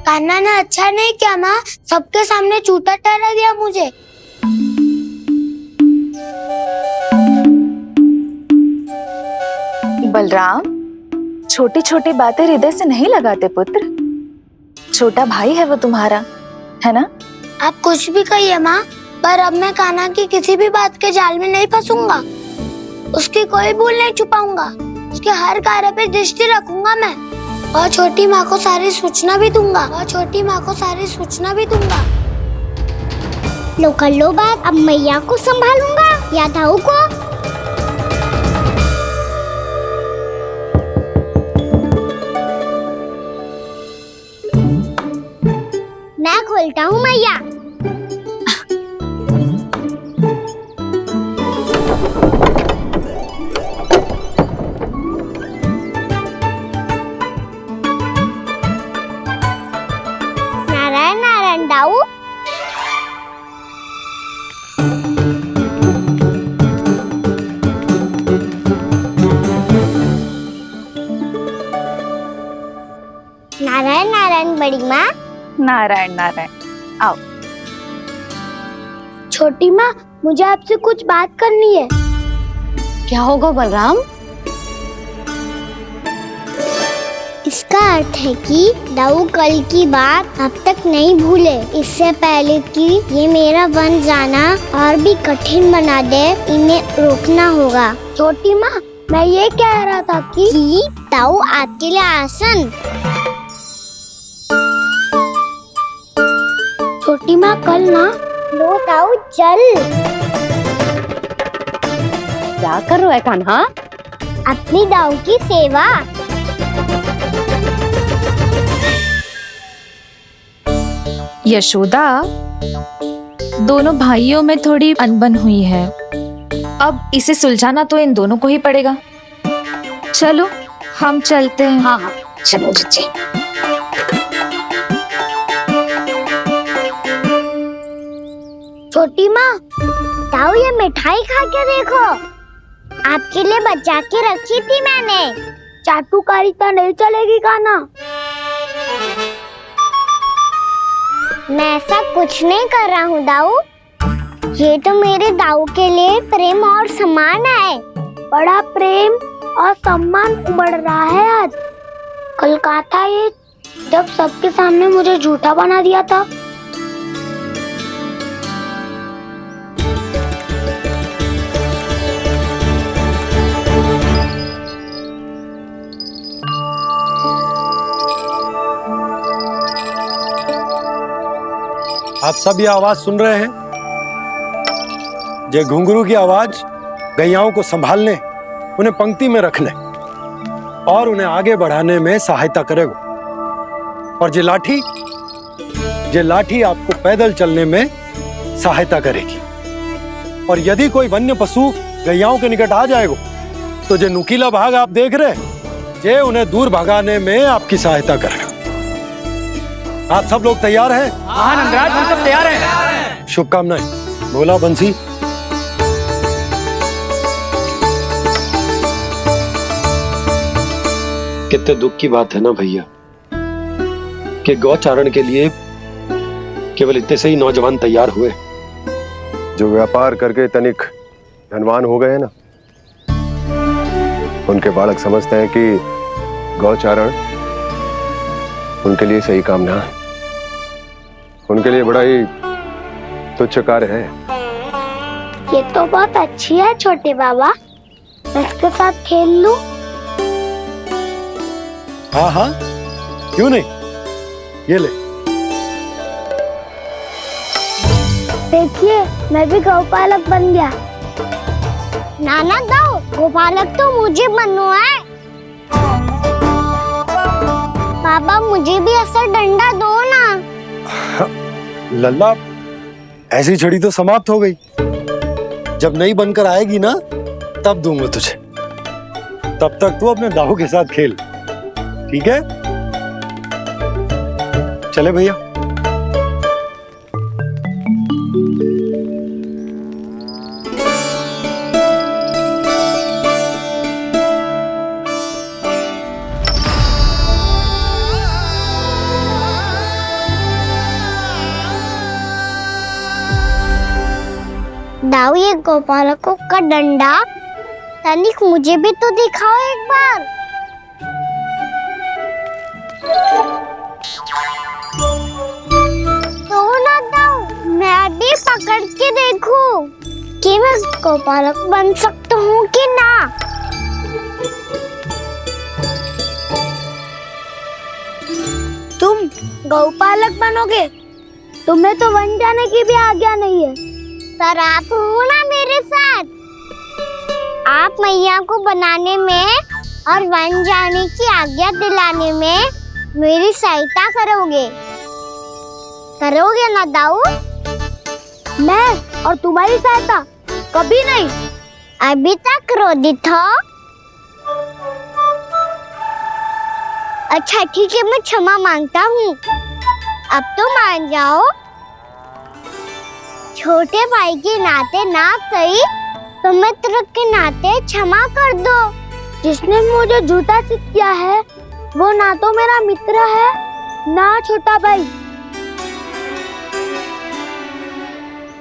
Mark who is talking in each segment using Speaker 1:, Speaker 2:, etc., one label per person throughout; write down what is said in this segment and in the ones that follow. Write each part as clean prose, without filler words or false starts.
Speaker 1: कान्हा ने अच्छा नहीं किया माँ, सबके सामने झूठा ठहरा दिया मुझे।
Speaker 2: बलराम, छोटी छोटी बातें हृदय से नहीं लगाते पुत्र। छोटा भाई है वो तुम्हारा, है ना?
Speaker 1: आप कुछ भी कहिए माँ, पर अब मैं कान्हा की किसी भी बात के जाल में नहीं फंसूंगा। उसकी कोई भूल नहीं छुपाऊंगा। उसके हर कार्य पे दृष्टि रखूंगा मैं, और छोटी माँ को सारी सूचना भी दूंगा।
Speaker 3: लो कर लो बात, अब मैया को संभालूंगा या दाऊ को। मैं खोलता हूँ मैया। नारायण नारायण दाऊ। नारायण नारायण बड़ी माँ।
Speaker 2: नारायण नारायण, आओ।
Speaker 1: छोटी माँ, मुझे आपसे कुछ बात करनी है।
Speaker 4: क्या होगा बलराम?
Speaker 3: इसका अर्थ है कि दाऊ कल की बात अब तक नहीं भूले। इससे पहले कि ये मेरा बन जाना और भी कठिन बना दे, इन्हें रोकना होगा।
Speaker 1: छोटी माँ, मैं ये कह रहा था कि
Speaker 3: दाऊ आपके लिए आसन।
Speaker 1: छोटी माँ, कल ना
Speaker 3: लो दाऊ चल।
Speaker 4: क्या कर रहा है कान्हा?
Speaker 3: अपनी दाऊ की सेवा।
Speaker 2: यशोदा, दोनों भाइयों में थोड़ी अनबन हुई है। अब इसे सुलझाना तो इन दोनों को ही पड़ेगा। चलो हम चलते हैं।
Speaker 4: हाँ हाँ, चलो बच्चे।
Speaker 1: छोटी माँ,
Speaker 3: दाऊ ये मिठाई खा के देखो, आपके लिए बचा के रखी थी मैंने।
Speaker 1: चाटुकारिता नहीं चलेगी कान्हा।
Speaker 3: मैं ऐसा कुछ नहीं कर रहा हूँ दाऊ। ये तो मेरे दाऊ के लिए प्रेम और सम्मान है।
Speaker 1: बड़ा प्रेम और सम्मान उमड़ रहा है आज। कल कहा था ये, जब सबके सामने मुझे झूठा बना दिया था।
Speaker 5: आप सब ये आवाज सुन रहे हैं? ये घुंघरू की आवाज गैयाओं को संभालने, उन्हें पंक्ति में रखने और उन्हें आगे बढ़ाने में सहायता करेगा। और ये लाठी आपको पैदल चलने में सहायता करेगी। और यदि कोई वन्य पशु गैयाओं के निकट आ जाएगा तो ये नुकीला भाग आप देख रहे हैं, ये उन्हें दूर भगाने में आपकी सहायता करेगा। आप सब लोग तैयार हैं?
Speaker 6: हाँ नंदराज, हम सब तैयार हैं।
Speaker 5: शुभकामनाएं। बोला बंसी। कितने दुख की बात है ना भैया कि गौचारण के लिए केवल इतने से ही नौजवान तैयार हुए
Speaker 7: जो व्यापार करके तनिक धनवान हो गए हैं ना, उनके बालक समझते हैं कि गौचारण उनके लिए सही काम ना है, उनके लिए बड़ा ही तुच्छ कार्य है।
Speaker 1: ये तो बहुत अच्छी है छोटे बाबा, मैं इसके साथ खेल लूं?
Speaker 5: हाँ हाँ, क्यों नहीं, ये ले।
Speaker 1: देखिए, मैं भी गौपालक बन गया।
Speaker 3: नाना दाऊ, गोपालक तो मुझे बनना है। पापा मुझे भी ऐसा डंडा दो ना।
Speaker 5: लल्ला, ऐसी छड़ी तो समाप्त हो गई। जब नई बनकर आएगी ना, तब दूंगा तुझे। तब तक तू अपने दाऊ के साथ खेल, ठीक है? चले भैया।
Speaker 3: दाऊ, ये गोपालकों का डंडा तनिक मुझे भी तो दिखाओ एक बार। तो ना दाऊ, मैं भी पकड़ के देखूं कि मैं गोपालक बन सकता हूँ कि ना।
Speaker 1: तुम गौपालक बनोगे? तुम्हें तो वन जाने की भी आज्ञा नहीं है।
Speaker 3: पर आप हो ना मेरे साथ। आप मैया को बनाने में और वन जाने की आज्ञा दिलाने में मेरी सहायता करोगे ना दाऊ?
Speaker 1: मैं और तुम्हारी सहायता कभी नहीं।
Speaker 3: अभी तक क्रोधित हो? अच्छा ठीक है, मैं क्षमा मांगता हूँ। अब तो मान जाओ। छोटे भाई के नाते ना सही तो मित्र के नाते क्षमा कर दो।
Speaker 1: जिसने मुझे जूता सिखाया है वो ना तो मेरा मित्र है ना छोटा भाई।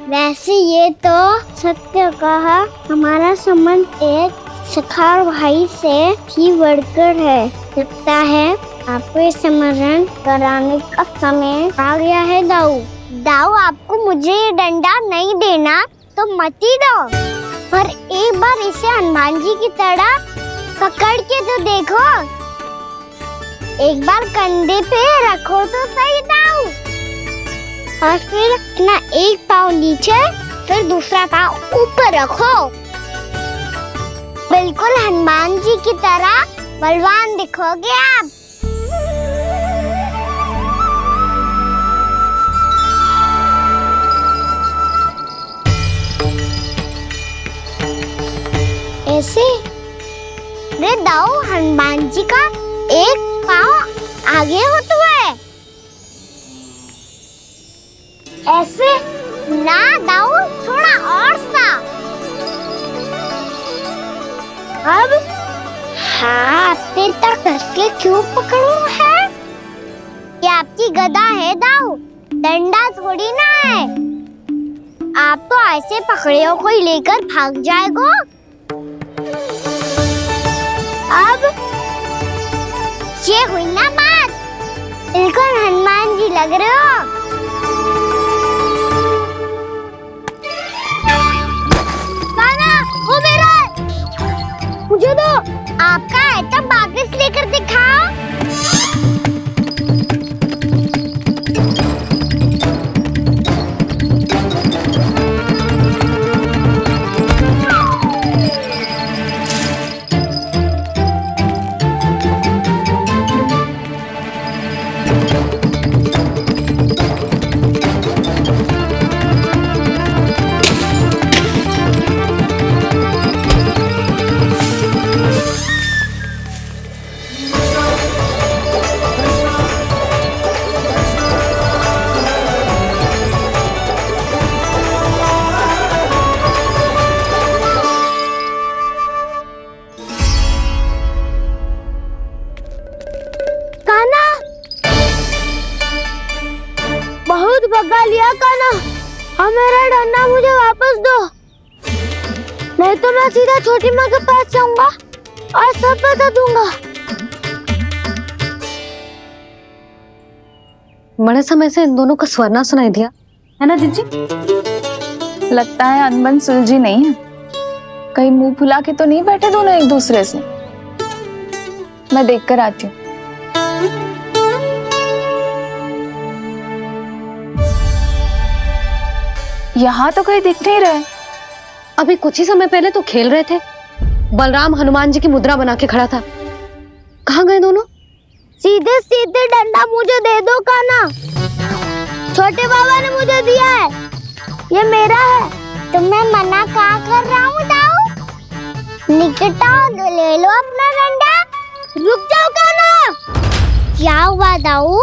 Speaker 3: वैसे ये तो सत्य कहा, हमारा संबंध एक सखार भाई से भी बढ़कर है। लगता है आपको स्मरण कराने का समय आ गया है दाऊ। दाऊ, आपको मुझे ये डंडा नहीं देना तो मत ही दो, पर एक बार इसे हनुमान जी की तरह पकड़ के तो देखो। एक बार कंधे पे रखो तो सही दाऊ, और फिर अपना एक पाँव नीचे फिर दूसरा पाँव ऊपर रखो। बिल्कुल हनुमान जी की तरह बलवान दिखोगे आप। ऐसे रे दाऊ, हनुमान जी का एक पाँव आगे होता है। ऐसे ना दाऊ, थोड़ा और सा। अब हाथ पे तक कसके क्यों पकड़ू है? ये आपकी गदा है दाऊ, डंडा थोड़ी ना है। आप तो ऐसे पकड़ियों को ही लेकर भाग जाएगो। अब ये हुई ना बात, बिल्कुल हनुमान जी लग रहे हो। कान्हा, वो मेरा है। मुझे दो। आपका है तब वापस लेकर दिखाओ।
Speaker 1: बहुत भगा लिया कान्हा, अब मेरा डंडा मुझे वापस दो, नहीं तो मैं सीधा छोटी माँ के पास जाऊंगा और सब बता दूंगा।
Speaker 4: बड़े समय से इन दोनों का स्वर ना सुनाई दिया, है ना जीजी?
Speaker 2: लगता है अनबन सुलझी नहीं है। कहीं मुंह फुला के तो नहीं बैठे दोनों एक दूसरे से। मैं देख कर आती हूँ। यहाँ तो कहीं दिख नहीं रहे।
Speaker 4: अभी कुछ ही समय पहले तो खेल रहे थे। बलराम हनुमान जी की मुद्रा बना के खड़ा था। कहाँ गए दोनों?
Speaker 1: सीधे सीधे डंडा मुझे दे दो कान्हा, छोटे बाबा ने मुझे दिया है, ये मेरा है।
Speaker 3: तो मैं मना कहाँ कर रहा हूँ दाऊ? निकट आओ, ले लो अपना डंडा।
Speaker 1: रुक जाओ कान्हा।
Speaker 3: क्या हुआ दाऊ?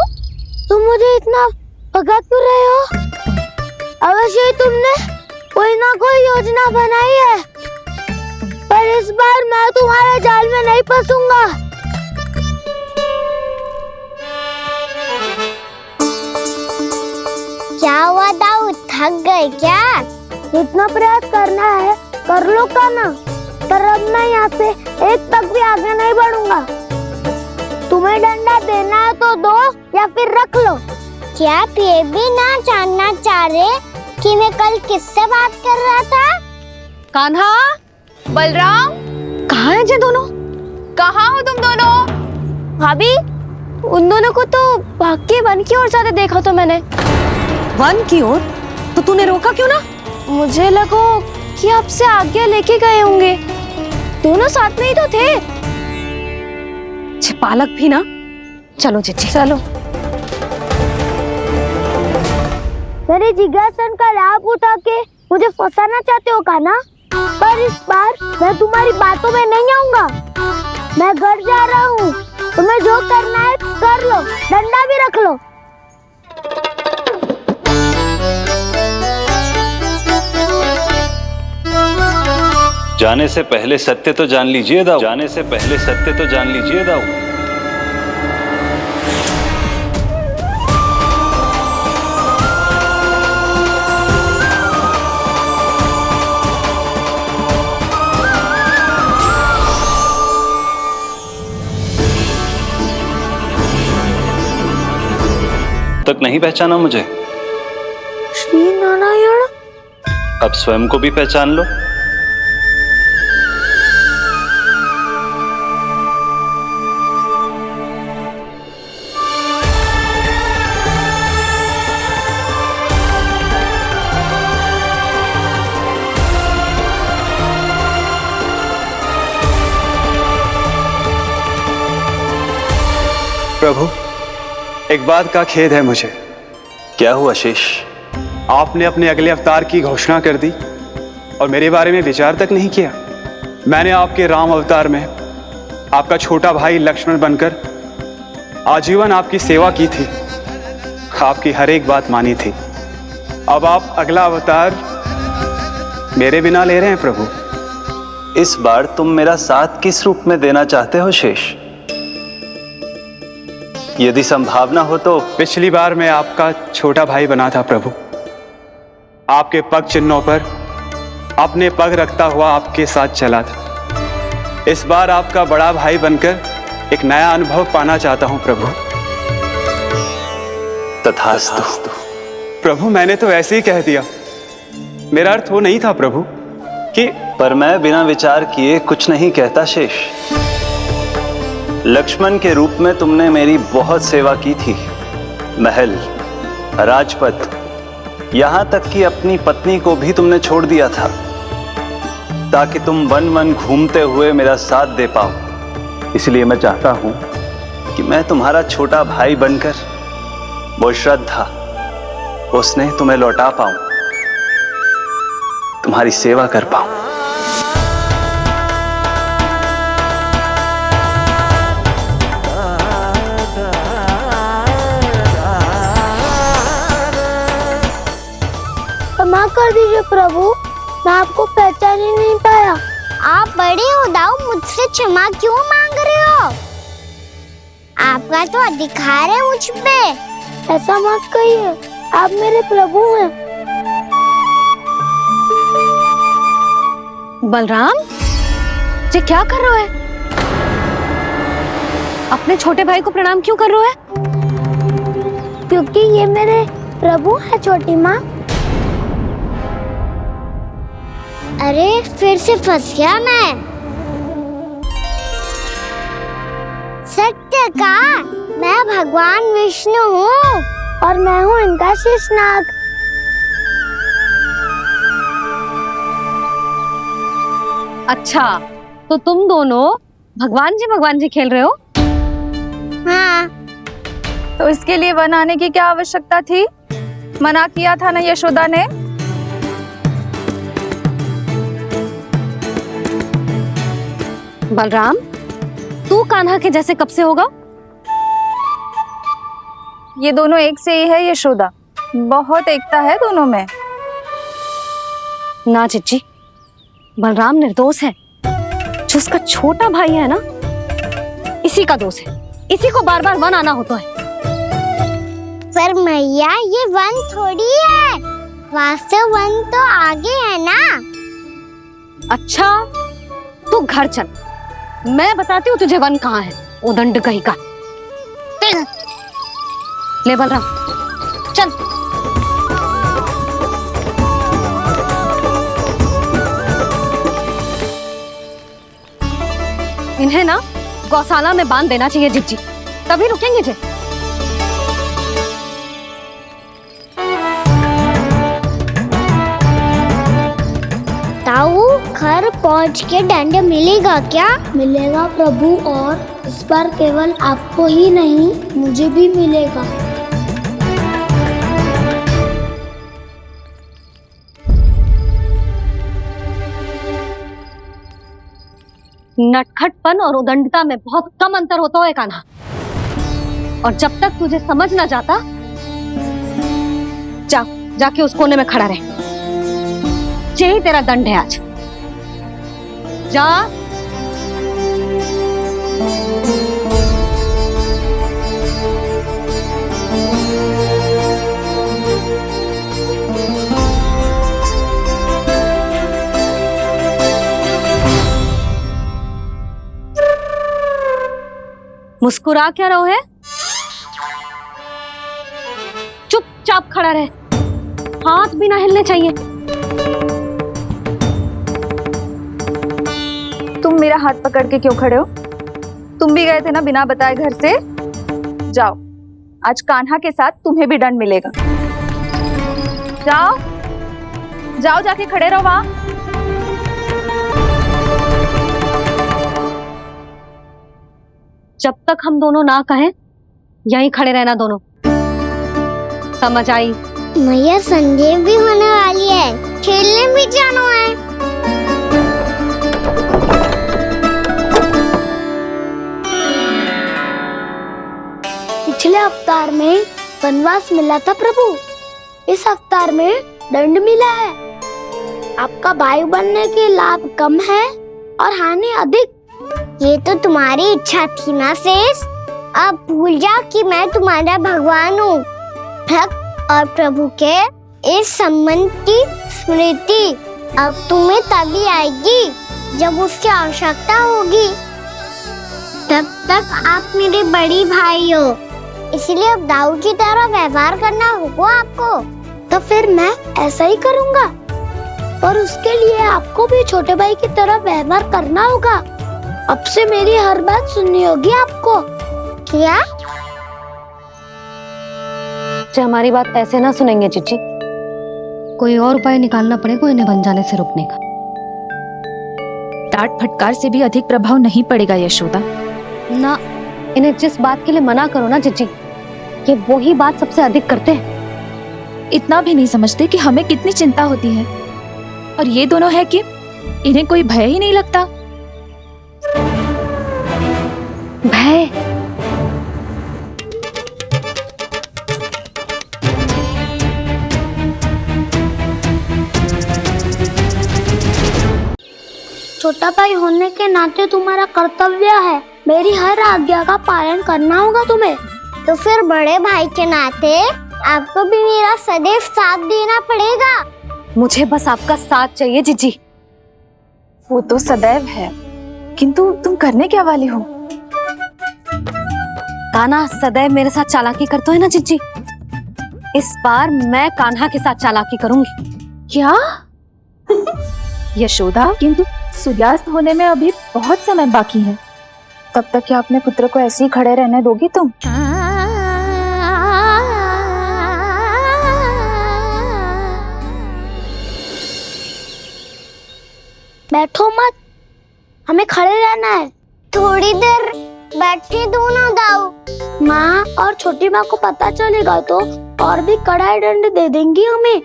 Speaker 1: तुम मुझे इतना भगा क्यों रहे हो? अवश्य ही तुमने कोई ना कोई योजना बनाई है, पर इस बार मैं तुम्हारे जाल में नहीं फंसूंगा।
Speaker 3: क्या हुआ दाऊ, थक गए क्या?
Speaker 1: जितना प्रयास करना है कर लो कान्हा, पर अब मैं यहाँ से एक तक भी आगे नहीं बढ़ूंगा। तुम्हें डंडा देना है तो दो या फिर रख लो।
Speaker 3: क्या आप ये भी ना जानना चाह रहे कि मैं कल किससे बात कर रहा था?
Speaker 4: कान्हा,
Speaker 2: बलराम,
Speaker 4: कहाँ है ये दोनों?
Speaker 2: कहाँ हो तुम दोनों?
Speaker 1: भाभी, उन दोनों को तो भाग के वन की ओर जाते देखा तो मैंने।
Speaker 4: वन की ओर? तो तूने रोका क्यों ना?
Speaker 1: मुझे लगा कि आपसे आगे लेके गए होंगे, दोनों साथ में ही तो थे।
Speaker 4: पालक भी ना। चलो चिट्ठी,
Speaker 1: चलो। मेरे जिज्ञासन का लाभ उठा के मुझे फंसाना चाहते हो कान्हा, पर इस बार मैं तुम्हारी बातों में नहीं आऊंगा। मैं घर जा रहा हूँ, तुम्हें जो करना है कर लो, डंडा भी रख लो।
Speaker 8: जाने से पहले सत्य तो जान लीजिए दाऊ, जाने से पहले सत्य तो जान लीजिए दाऊ। तक नहीं पहचाना मुझे?
Speaker 1: श्री नारायण।
Speaker 8: अब स्वयं को भी पहचान लो।
Speaker 6: प्रभु, एक बात का खेद है मुझे।
Speaker 8: क्या हुआ शेष?
Speaker 6: आपने अपने अगले अवतार की घोषणा कर दी और मेरे बारे में विचार तक नहीं किया। मैंने आपके राम अवतार में आपका छोटा भाई लक्ष्मण बनकर आजीवन आपकी सेवा की थी, आपकी हर एक बात मानी थी। अब आप अगला अवतार मेरे बिना ले रहे हैं प्रभु।
Speaker 8: इस बार तुम मेरा साथ किस रूप में देना चाहते हो शेष? यदि संभावना हो तो
Speaker 6: पिछली बार मैं आपका छोटा भाई बना था प्रभु, आपके पग चिन्हों पर अपने पग रखता हुआ आपके साथ चला था। इस बार आपका बड़ा भाई बनकर एक नया अनुभव पाना चाहता हूं प्रभु।
Speaker 8: तथास्तु।
Speaker 6: प्रभु, मैंने तो ऐसे ही कह दिया, मेरा अर्थ वो नहीं था प्रभु कि।
Speaker 8: पर मैं बिना विचार किए कुछ नहीं कहता शेष। लक्ष्मण के रूप में तुमने मेरी बहुत सेवा की थी। महल, राजपथ, यहां तक कि अपनी पत्नी को भी तुमने छोड़ दिया था ताकि तुम वन वन घूमते हुए मेरा साथ दे पाओ। इसलिए मैं चाहता हूं कि मैं तुम्हारा छोटा भाई बनकर वो श्रद्धा, वो स्नेह तुम्हें लौटा पाऊं, तुम्हारी सेवा कर पाऊं।
Speaker 1: क्षमा कर दीजिए प्रभु, मैं आपको पहचान ही नहीं पाया।
Speaker 3: आप बड़े हो दाऊ, मुझसे क्षमा क्यों मांग रहे हो? आपका तो अधिकार है मुझ पे।
Speaker 1: ऐसा मत कहिए, आप मेरे प्रभु हैं।
Speaker 4: बलराम, ये क्या कर रहे हो? अपने छोटे भाई को प्रणाम क्यों कर रहे हो?
Speaker 1: क्योंकि ये मेरे प्रभु है छोटी माँ।
Speaker 3: अरे फिर से फंस गया मैं। सत्य का, मैं भगवान विष्णु हूँ
Speaker 1: और मैं हूँ इनका शेषनाग।
Speaker 4: अच्छा, तो तुम दोनों भगवान जी खेल रहे हो?
Speaker 3: हाँ।
Speaker 2: तो इसके लिए वन आने की क्या आवश्यकता थी? मना किया था ना यशोदा ने?
Speaker 4: बलराम, तू कान्हा के जैसे कब से होगा?
Speaker 2: ये दोनों एक से ही है यशोदा, बहुत एकता है दोनों में।
Speaker 4: ना चिच्ची, बलराम निर्दोष है। जो उसका छोटा भाई है ना, इसी का दोष है। इसी को बार बार वन आना होता है।
Speaker 3: पर मैया, ये वन थोड़ी है, वास्तव वन तो आगे है ना।
Speaker 4: अच्छा, तू घर चल, मैं बताती हूँ तुझे वन कहाँ है। उदंड कहीं का। ले बलराम, चल। इन्हें ना गौशाला में बांध देना चाहिए जिज्जी, तभी रुकेंगे जे।
Speaker 3: ताऊ, घर पहुँच के दंड मिलेगा क्या?
Speaker 1: मिलेगा प्रभु, और इस बार केवल आपको ही नहीं मुझे भी मिलेगा।
Speaker 4: नटखटपन और उदंडता में बहुत कम अंतर होता है कान्हा, और जब तक तुझे समझ ना जाता, जाके उस कोने में खड़ा रहे। यही तेरा दंड है आज। जा। मुस्कुरा क्या रहो है? चुपचाप खड़ा रहे, हाथ भी ना हिलने चाहिए।
Speaker 2: तुम मेरा हाथ पकड़ के क्यों खड़े हो? तुम भी गए थे ना बिना बताए घर से। जाओ, आज कान्हा के साथ तुम्हें भी दंड मिलेगा। जाओ जाओ, जाके खड़े रहो वहां।
Speaker 4: जब तक हम दोनों ना कहें, यहीं खड़े रहना दोनों। समझ आई?
Speaker 3: मैया, संध्या भी होने वाली है, खेलने भी जाना है।
Speaker 1: पिछले अवतार में वनवास मिला था प्रभु, इस अवतार में दंड मिला है। आपका भाई बनने के लाभ कम है और हानि अधिक।
Speaker 3: ये तो तुम्हारी इच्छा थी ना शेष। अब भूल जाओ कि मैं तुम्हारा भगवान हूँ। भक्त और प्रभु के इस संबंध की स्मृति अब तुम्हें तभी आएगी जब उसकी आवश्यकता होगी। तब तक आप मेरे बड़ी भाई हो, इसलिए अब दाऊ की तरह व्यवहार करना होगा आपको।
Speaker 1: तो फिर मैं ऐसा ही करूँगा, और उसके लिए आपको भी छोटे भाई की तरह व्यवहार करना होगा। अब से मेरी हर बात सुननी होगी आपको।
Speaker 3: क्या?
Speaker 4: जो हमारी बात ऐसे ना सुनेंगे चिच्ची, कोई और उपाय निकालना पड़ेगा इन्हें बन जाने से रुकने का।
Speaker 2: डांट फटकार से भी अधिक प्रभाव नहीं पड़ेगा यशोदा।
Speaker 4: ना, इन्हें जिस बात के लिए मना करो ना चिच्ची, ये वही बात सबसे अधिक करते हैं।
Speaker 2: इतना भी नहीं समझते कि हमें कितनी चिंता होती है, और ये दोनों है कि इन्हें कोई भय ही नहीं लगता।
Speaker 4: भय?
Speaker 1: छोटा भाई होने के नाते तुम्हारा कर्तव्य है, मेरी हर आज्ञा का पालन करना होगा तुम्हें।
Speaker 3: तो फिर बड़े भाई के नाते आपको भी मेरा सदैव साथ देना पड़ेगा।
Speaker 4: मुझे बस आपका साथ चाहिए जिज्जी।
Speaker 2: वो तो सदैव है, किंतु तुम करने क्या वाली हो?
Speaker 4: कान्हा सदैव मेरे साथ चालाकी करता है ना जिज्जी, इस बार मैं कान्हा के साथ चालाकी करूंगी।
Speaker 2: क्या? यशोदा, किंतु सूर्यास्त होने में अभी बहुत समय बाकी है, तब तक क्या अपने पुत्र को ऐसे ही खड़े रहने दोगी तुम?
Speaker 1: बैठो मत, हमें खड़े रहना है।
Speaker 3: थोड़ी देर बैठे दो ना दाऊ।
Speaker 1: माँ और छोटी माँ को पता चलेगा तो और भी कड़ा दंड दे देंगी हमें।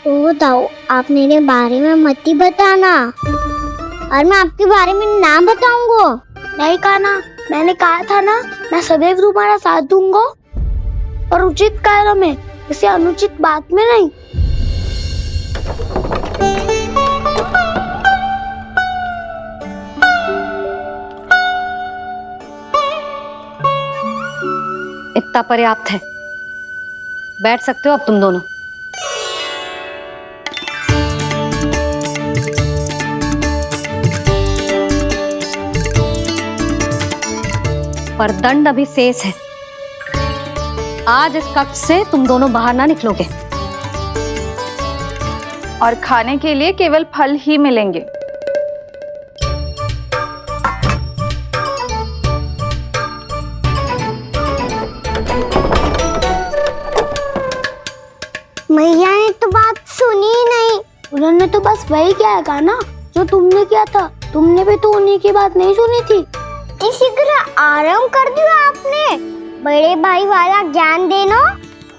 Speaker 3: ओ दाऊ, आप मेरे बारे में मत ही बताना, और मैं आपके बारे में ना बताऊंगा।
Speaker 1: नहीं कान्हा, मैंने कहा था ना, मैं सदैव तुम्हारा साथ दूंगा, और उचित कार्य में, किसी अनुचित बात में नहीं।
Speaker 4: इतना पर्याप्त है, बैठ सकते हो अब तुम दोनों। पर दंड अभी शेष है। आज इस कक्ष से तुम दोनों बाहर ना निकलोगे।
Speaker 2: और खाने के लिए केवल फल ही मिलेंगे।
Speaker 3: मैया ने तो बात सुनी ही नहीं।
Speaker 1: उन्होंने तो बस वही किया ना जो तुमने किया था। तुमने भी तो उन्हीं की बात नहीं सुनी थी।
Speaker 3: इसी तरह आराम कर दिया आपने। बड़े भाई वाला ज्ञान देना।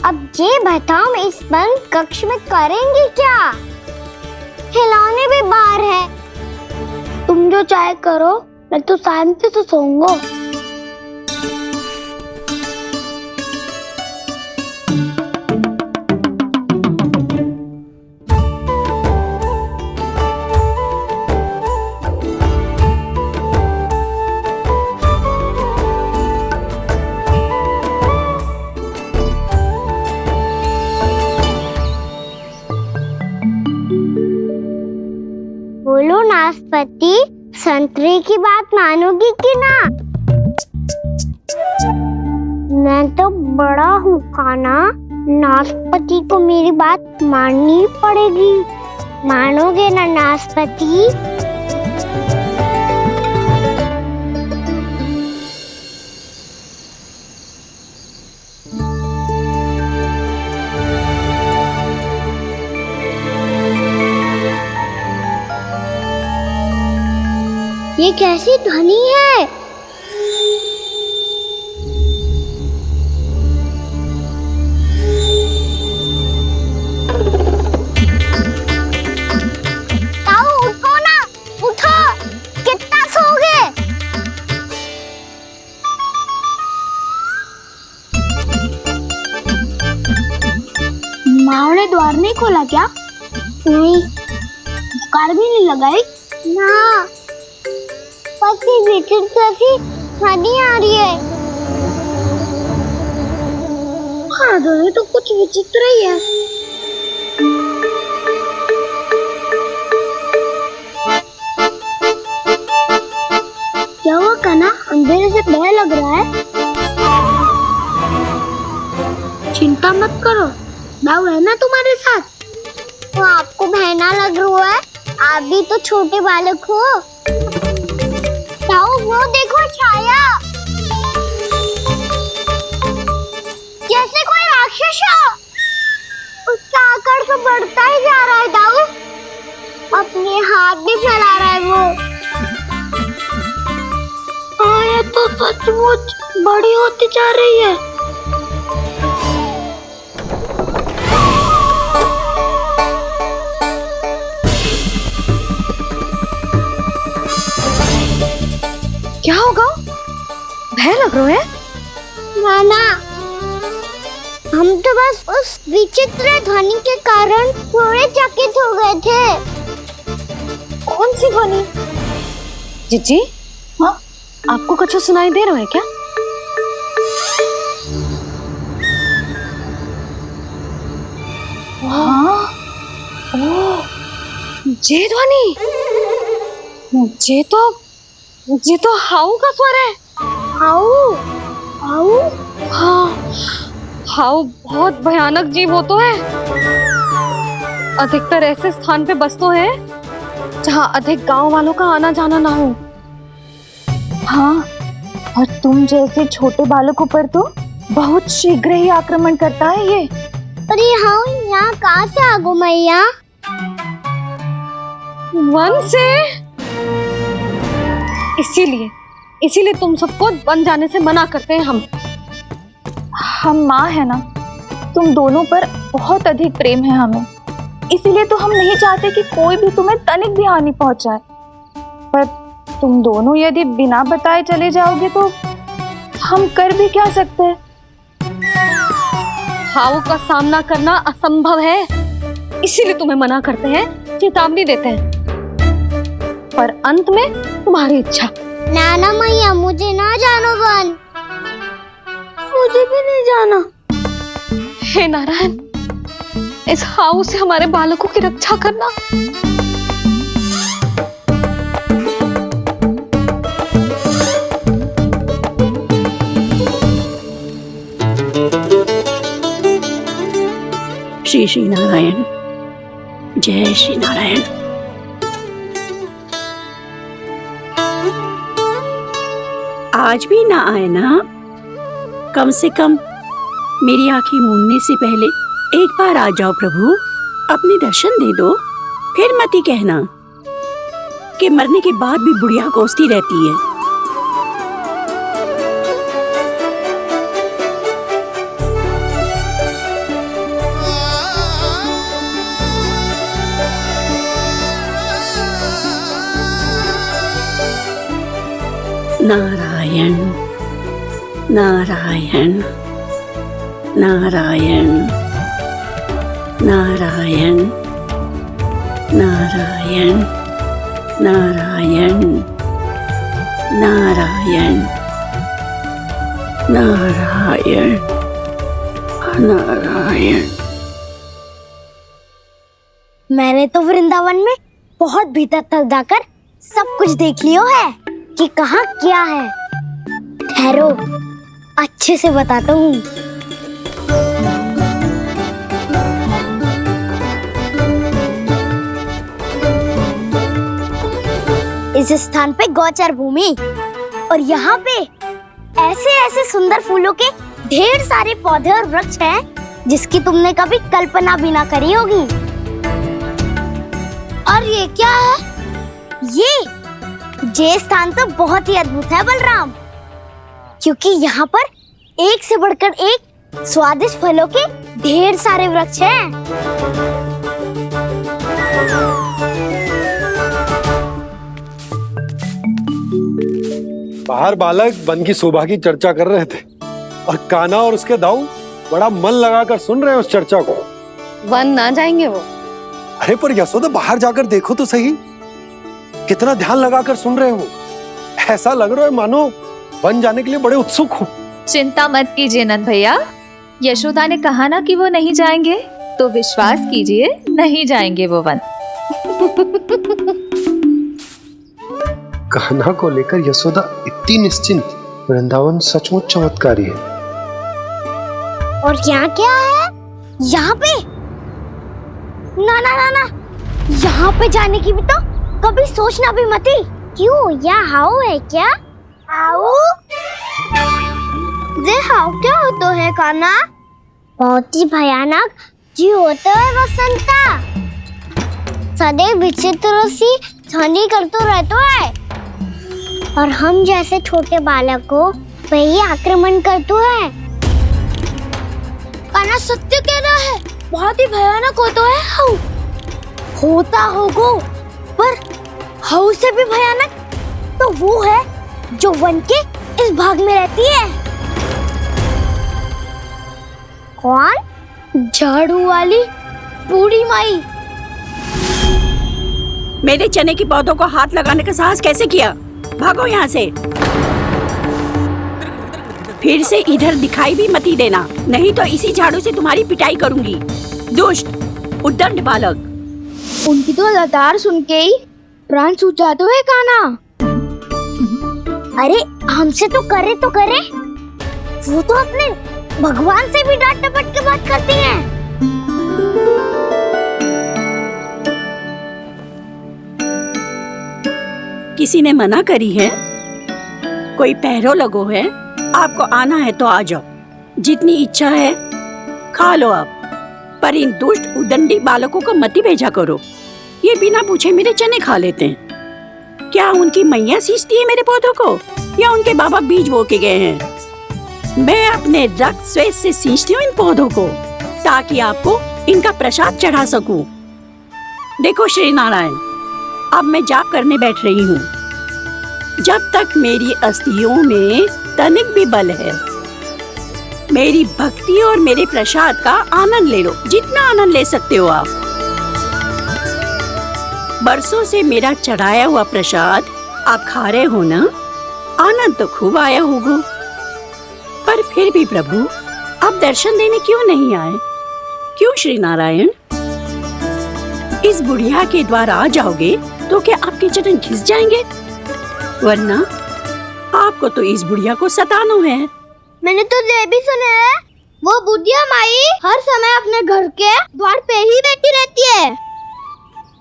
Speaker 3: अब ये बताओ इस बंद कक्ष में करेंगे क्या? खिलौने भी बाहर है।
Speaker 1: तुम जो चाहे करो, मैं तो शांति से सोऊंगा।
Speaker 3: बोलो नाशपाती, संतरे की बात मानोगी कि ना? मैं तो बड़ा हूँ काना, नाशपाती को मेरी बात माननी पड़ेगी। मानोगे ना नाशपाती? ये कैसी ध्वनि है? ताऊ उठो ना, उठो। कितना सोओगे?
Speaker 1: माँ ने द्वार नहीं खोला क्या?
Speaker 3: नहीं।
Speaker 1: कार भी नहीं लगाई?
Speaker 3: ना, पसी विचित्र सी ध्वनि आ रही है।
Speaker 1: हाँ, ध्वनि तो कुछ विचित्र ही है। क्या हुआ कान्हा? अंधेरे से भय लग रहा है। चिंता मत करो, दाऊ है ना तुम्हारे साथ।
Speaker 3: तो आपको बहना लग रहा है? आप भी तो छोटे बालक हो। ताऊ वो देखो छाया, जैसे कोई राक्षस हो। उसका आकार तो बढ़ता ही जा रहा है ताऊ। अपने हाथ भी फैला रहा है वो।
Speaker 1: हाँ, ये तो सचमुच बड़ी होती जा रही है।
Speaker 4: क्या होगा? भय लग रहा है?
Speaker 3: नाना, हम तो बस उस विचित्र ध्वनि के कारण थोड़े चकित हो गए थे।
Speaker 4: कौन सी ध्वनि? जीजी, हाँ, आपको कुछ सुनाई दे रहा है क्या? हाँ, ओह, ये ध्वनि, ये तो हाउ का स्वर है।
Speaker 3: हाउ? हाउ?
Speaker 4: हाँ, हाउ बहुत भयानक जीव हो तो है। अधिकतर ऐसे स्थान पे बस तो है जहाँ अधिक गांव वालों का आना जाना ना हो।
Speaker 2: हाँ, और तुम जैसे छोटे बालकों पर तो बहुत शीघ्र ही आक्रमण करता है ये।
Speaker 3: पर ये हाउ यहाँ कहाँ से आ गो मैया?
Speaker 4: वन से। इसीलिए तुम सबको वन जाने से मना करते हैं
Speaker 2: हम माँ है ना, तुम दोनों पर बहुत अधिक प्रेम है हमें। इसीलिए तो हम नहीं चाहते कि कोई भी तुम्हें तनिक भी हानि पहुंचाए। पर तुम दोनों यदि बिना बताए चले जाओगे तो हम कर भी क्या सकते हैं?
Speaker 4: हाउ का सामना करना असंभव है, इसीलिए तुम्हें मना करते हैं, चेतावनी देते हैं। पर अंत में तुम्हारी इच्छा।
Speaker 3: नाना मैया, मुझे ना जानो वन।
Speaker 1: मुझे भी नहीं जाना।
Speaker 4: हे नारायण, इस हाउ से हमारे बालकों की रक्षा करना।
Speaker 9: श्री श्री नारायण, जय श्री नारायण। आज भी ना आए ना? कम से कम मेरी आंखें मूंदने से पहले एक बार आ जाओ प्रभु, अपने दर्शन दे दो। फिर मत ही कहना कि मरने के बाद भी बुढ़िया कोसती रहती है। नारायण नारायण नारायण नारायण नारायण नारायण नारायण नारायण नारायण।
Speaker 3: मैंने तो वृंदावन में बहुत भीतर तक जाकर सब कुछ देख लियो है कि कहाँ क्या है। ठहरो, अच्छे से बताता हूँ। इस स्थान पे गौचर भूमि और यहाँ पे ऐसे ऐसे सुंदर फूलों के ढेर सारे पौधे और वृक्ष हैं जिसकी तुमने कभी कल्पना भी ना करी होगी। और ये क्या है? ये स्थान तो बहुत ही अद्भुत है बलराम, क्योंकि यहाँ पर एक से बढ़कर एक स्वादिष्ट फलों के ढेर सारे वृक्ष हैं।
Speaker 5: बाहर बालक वन की शोभा की चर्चा कर रहे थे और कान्हा और उसके दाऊ बड़ा मन लगाकर सुन रहे हैं उस चर्चा को।
Speaker 4: वन ना जाएंगे वो?
Speaker 5: अरे पर यशोदा, बाहर जाकर देखो तो सही, कितना ध्यान लगाकर सुन रहे हो। ऐसा लग रहा है मानो वन जाने के लिए बड़े उत्सुक हो।
Speaker 2: चिंता मत कीजिए नंद भैया, यशोदा ने कहा ना कि वो नहीं जाएंगे, तो विश्वास कीजिए नहीं जाएंगे वो वन।
Speaker 7: कान्हा को लेकर यशोदा इतनी निश्चिंत, वृंदावन सचमुच चमत्कारी है।
Speaker 3: और यहाँ क्या है? यहाँ पे ना ना ना ना, यहाँ पे जाने की भी तो कभी सोचना भी मत ही। क्यों, यहाँ हाउ है क्या? हाउ? ये हाउ क्या होता है कान्हा? बहुत ही भयानक जी होता है वसंता, सदैव विचित्र सी ध्वनि करते रहता है और हम जैसे छोटे बालक को वही आक्रमण करते है। कान्हा सत्य कह रहा है, बहुत ही भयानक होता है हाउ। होता होगा, पर हाउ से भी भयानक तो वो है जो वन के इस भाग में रहती है। कौन? झाड़ू वाली बूढ़ी माई।
Speaker 9: मेरे चने की पौधों को हाथ लगाने का साहस कैसे किया? भागो यहाँ से, फिर से इधर दिखाई भी मत ही देना, नहीं तो इसी झाड़ू से तुम्हारी पिटाई करूंगी। दुष्ट उद्दंड बालक।
Speaker 3: उनकी तो लतार सुन के ही प्राण छूट जाते हुए कान्हा। अरे हमसे तो करे, वो तो अपने भगवान से भी डांट डपट के बात करती हैं।
Speaker 9: किसी ने मना करी है? कोई पहरो लगो है? आपको आना है तो आ जाओ, जितनी इच्छा है खा लो आप, पर इन दुष्ट उदंडी बालकों को मत ही भेजा करो। ये बिना पूछे मेरे चने खा लेते हैं। क्या उनकी मैया सींचती है मेरे पौधों को, या उनके बाबा बीज बो के गए हैं? मैं अपने रक्त स्वेद से सींचती हूँ इन पौधों को, ताकि आपको इनका प्रसाद चढ़ा सकूं। देखो श्री नारायण, अब मैं जाप करने बैठ रही हूँ। जब तक मेरी अस्थियों में तनिक भी बल है, मेरी भक्ति और मेरे प्रसाद का आनंद ले लो, जितना आनंद ले सकते हो आप। बरसों से मेरा चढ़ाया हुआ प्रसाद आप खा रहे हो ना, आनंद तो खूब आया होगा। पर फिर भी प्रभु, आप दर्शन देने क्यों नहीं आए? क्यों श्री नारायण? इस बुढ़िया के द्वार आ जाओगे तो क्या आपके चरण घिस जाएंगे? वरना आपको तो इस बुढ़िया को सताना है।
Speaker 3: मैंने तो ये भी सुना है वो बुढ़िया माई हर समय अपने घर के द्वार पे ही बैठी रहती है।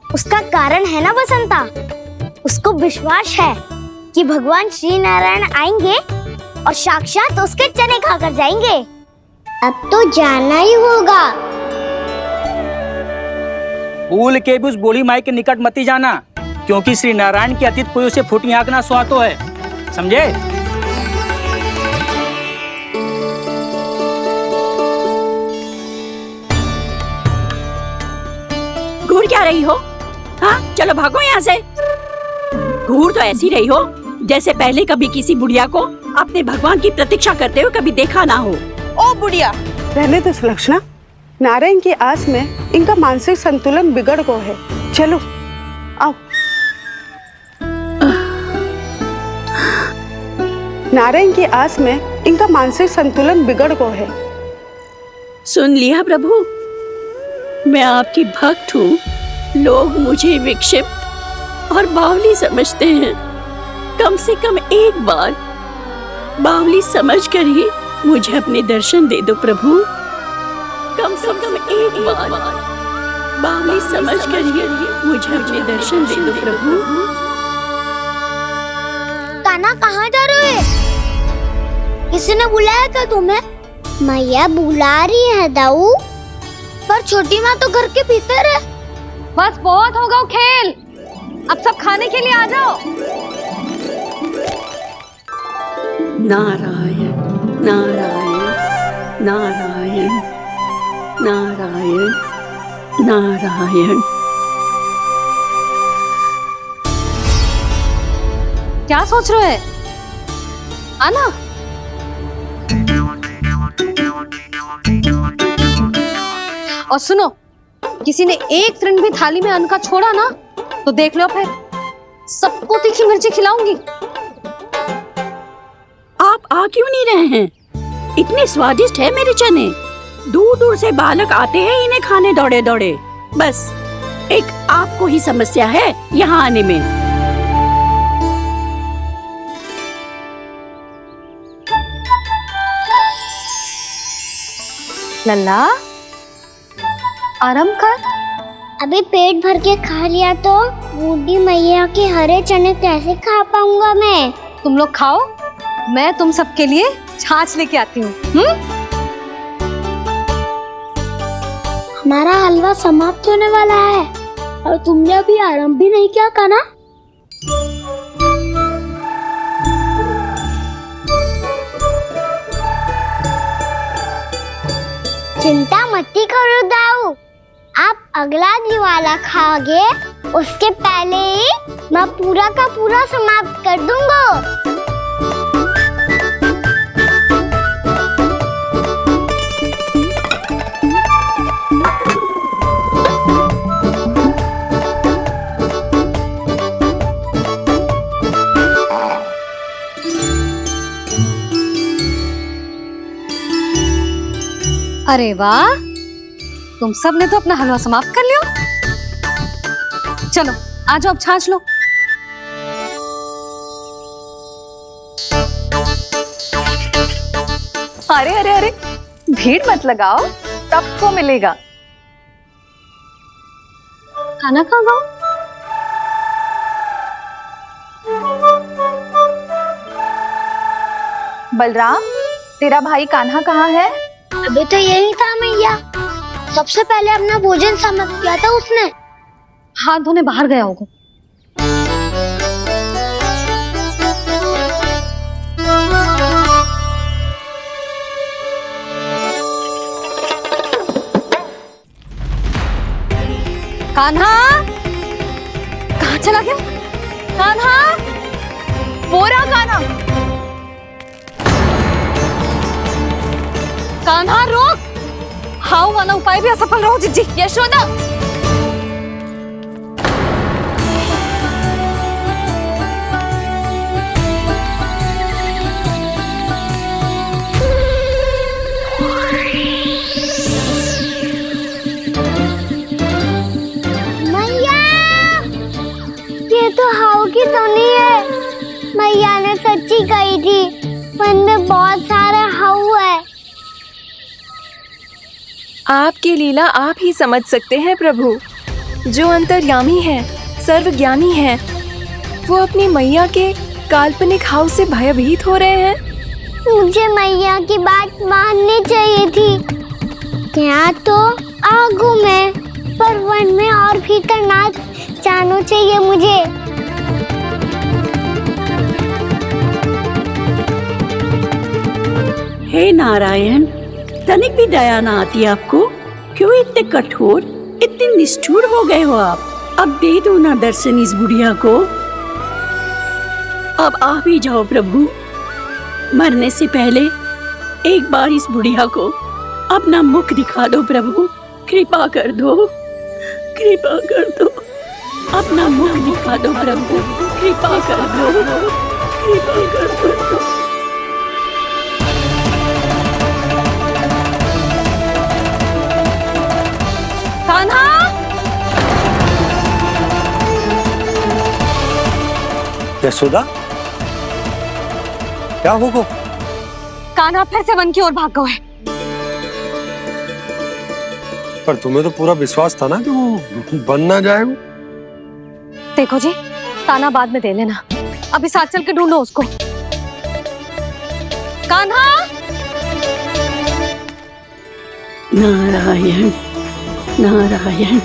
Speaker 3: उसका कारण है ना बसंता, उसको विश्वास है कि भगवान श्री नारायण आएंगे और साक्षात उसके चने खाकर जाएंगे। अब तो जाना ही होगा।
Speaker 10: भूल के भी उस बूढ़ी माई के निकट मती जाना, क्योंकि श्री नारायण की अतीत कोई उसे फूटी आंख ना सुहातो है, समझे?
Speaker 9: घूर क्या रही हो? हाँ, चलो भागो यहाँ से। घूर तो ऐसी रही हो जैसे पहले कभी किसी बुढ़िया को अपने भगवान की प्रतीक्षा करते हुए कभी देखा ना हो।
Speaker 11: ओ बुढ़िया, रहने दो सुलक्षणा। नारायण की आस में इनका मानसिक संतुलन बिगड़ गया है। चलो आओ। नारायण की आस में इनका मानसिक संतुलन बिगड़ गया है।
Speaker 9: सुन लिया प्रभु, मैं आपकी भक्त हूँ। लोग मुझे विक्षिप्त और बावली समझते हैं। कम से कम एक बार बावली समझकर ही मुझे अपने दर्शन दे दो प्रभु। कम से कम एक बार बावली समझकर ही मुझे अपने दर्शन दे दो प्रभु।
Speaker 1: कान्हा कहाँ जा रहे हो? किसी ने बुलाया क्या तुम्हें?
Speaker 3: मैया बुला रही है दाऊ।
Speaker 1: पर छोटी माँ तो घर के भीतर है।
Speaker 4: बस बहुत हो गया खेल, अब सब खाने के लिए आ जाओ।
Speaker 9: नारायण नारायण नारायण नारायण नारायण।
Speaker 4: क्या सोच रहे हैं? आना। और सुनो, किसी ने एक तृण भी थाली में अन्न का छोड़ा ना तो देख लो, फिर सबको तीखी मिर्ची खिलाऊंगी।
Speaker 9: आप आ क्यों नहीं रहे हैं? इतने स्वादिष्ट है मेरे चने। दूर दूर से बालक आते हैं इन्हें खाने दौड़े दौड़े। बस एक आपको ही समस्या है यहाँ आने में।
Speaker 4: लल्ला, आराम कर।
Speaker 3: अभी पेट भर के खा लिया तो बूढ़ी मैया के हरे चने कैसे खा पाऊंगा मैं?
Speaker 4: तुम लोग खाओ, मैं तुम सबके लिए छाछ लेके आती हूँ।
Speaker 1: हमारा हलवा समाप्त होने वाला है और तुमने अभी आराम भी नहीं किया कान्हा।
Speaker 3: चिंता मत करो दाऊ, आप अगला दिवाला खाओगे उसके पहले ही मैं पूरा का पूरा समाप्त कर दूंगा।
Speaker 4: अरे वाह, तुम सब ने तो अपना हलवा समाप्त कर लिया। चलो आ जाओ, अब छाछ लो।
Speaker 2: अरे अरे अरे, भीड़ मत लगाओ, सबको मिलेगा।
Speaker 4: खाना कहाँ गया?
Speaker 2: बलराम, तेरा भाई कान्हा कहाँ है?
Speaker 1: अभी तो यही था मैया, सबसे पहले अपना भोजन समाप्त किया था उसने।
Speaker 4: हाथ धोने बाहर गया होगा। कान्हा कहाँ चला गया? कान्हा, वो रहा कान्हा। कान्हा रोक, हाउ वाला उपाय भी असफल रहो जिज्जी। यशोदा,
Speaker 3: मैया, ये तो हाउ की धुनी है। मैया ने सच्ची कही थी, वन में बहुत सारे हाउ है।
Speaker 2: आपकी लीला आप ही समझ सकते हैं प्रभु। जो अंतर्यामी है, सर्वज्ञानी है, वो अपनी मैया के काल्पनिक हाव से भयभीत हो रहे हैं।
Speaker 3: मुझे मैया की बात माननी चाहिए थी। यहाँ तो आगू में, पर वन में और भीतर ना जाना चाहिए मुझे।
Speaker 9: हे नारायण, तनिक भी दया ना आती आपको? क्यों इतने कठोर, इतने निष्ठुर हो गए हो आप? अब दे दो ना दर्शन इस बुढ़िया को। अब आ भी जाओ प्रभु। मरने से पहले एक बार इस बुढ़िया को अपना मुख दिखा दो प्रभु। कृपा कर दो, कृपा कर दो। अपना मुख दिखा दो प्रभु, कृपा कर दो, कृपा कर दो।
Speaker 4: कान्हा!
Speaker 5: यशोदा, क्या हो?
Speaker 4: कान्हा फिर से वन की ओर भाग गए।
Speaker 5: पर तुम्हें तो पूरा विश्वास था ना कि वो बन ना जाए। वो
Speaker 4: देखो जी, ताना बाद में दे लेना, अभी साथ चल के ढूंढो उसको। कान्हा!
Speaker 9: नारायण नारायण